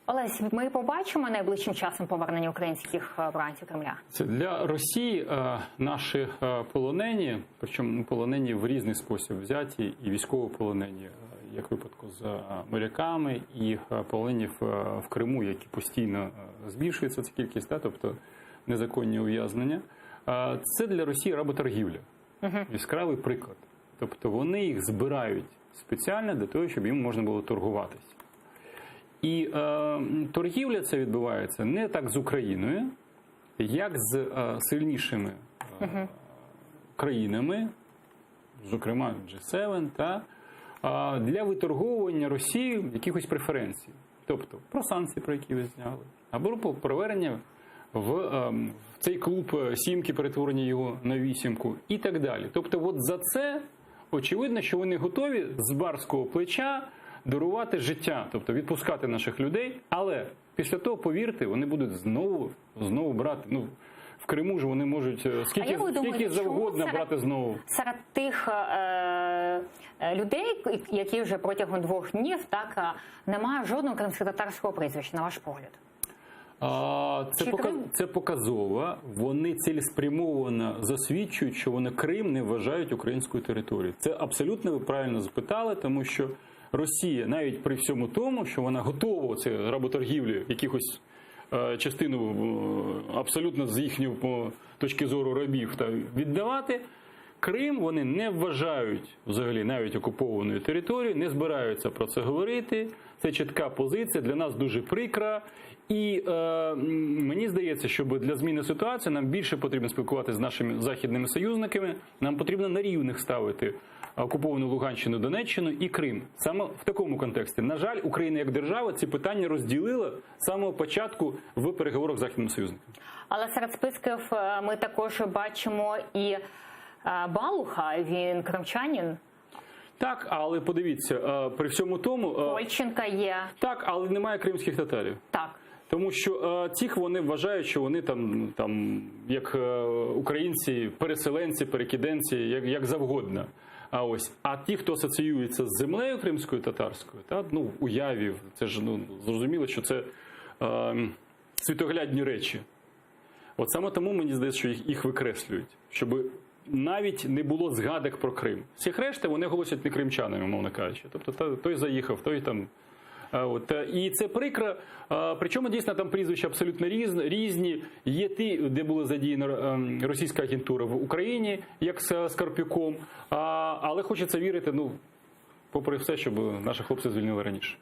Олесь, ми побачимо найближчим часом повернення українських бранців Кремля? Це для Росії наші полонені, причому полонені в різний спосіб взяті, і військовополонені, як в випадку з моряками, і полонені в Криму, які постійно збільшується ця кількість, тобто незаконні ув'язнення. Це для Росії работоргівля. Яскравий приклад. Тобто вони їх збирають спеціально для того, щоб їм можна було торгуватись. І торгівля ця відбувається не так з Україною, як з сильнішими країнами, зокрема G7, для виторговування Росії якихось преференцій. Тобто про санкції, про які ви зняли, або про перевернення в цей клуб сімки, перетворення його на вісімку і так далі. Тобто от за це очевидно, що вони готові з барського плеча дарувати життя, тобто відпускати наших людей, але після того, повірте, вони будуть знову брати. Ну, в Криму ж вони можуть скільки завгодно брати знову. Серед тих людей, які вже протягом 2 днів немає жодного кримськотатарського прізвища, на ваш погляд? Це показово. Вони цілеспрямовано засвідчують, що вони Крим не вважають українською територією. Це абсолютно ви правильно запитали, тому що Росія, навіть при всьому тому, що вона готова це работоргівлю якихось частину абсолютно з їхньої точки зору рабів віддавати, Крим вони не вважають взагалі навіть окупованою територією, не збираються про це говорити. Це чітка позиція, для нас дуже прикра. І мені здається, що для зміни ситуації нам більше потрібно спілкуватися з нашими західними союзниками, нам потрібно на рівних ставити окуповану Луганщину, Донеччину і Крим. Саме в такому контексті. На жаль, Україна як держава ці питання розділила з самого початку в переговорах з західними союзниками. Але серед списків ми також бачимо і Балуха, він кримчанин. Так, але подивіться, при всьому тому... Польченка є. Так, але немає кримських татарів. Так. Тому що цих вони вважають, що вони там як українці, переселенці, перекиденці, як завгодно. А ті, хто асоціюється з землею кримською татарською, уявів, це ж зрозуміло, що це світоглядні речі. От саме тому мені здається, що їх викреслюють, щоб навіть не було згадок про Крим. Всіх решти вони голосять не кримчанами, мовно кажучи. Тобто той заїхав, той там... І це прикро, причому дійсно там прізвища абсолютно різні. Є ті, де була задіяна російська агентура в Україні, як з Карпюком, але хочеться вірити, попри все, щоб наші хлопці звільнили раніше.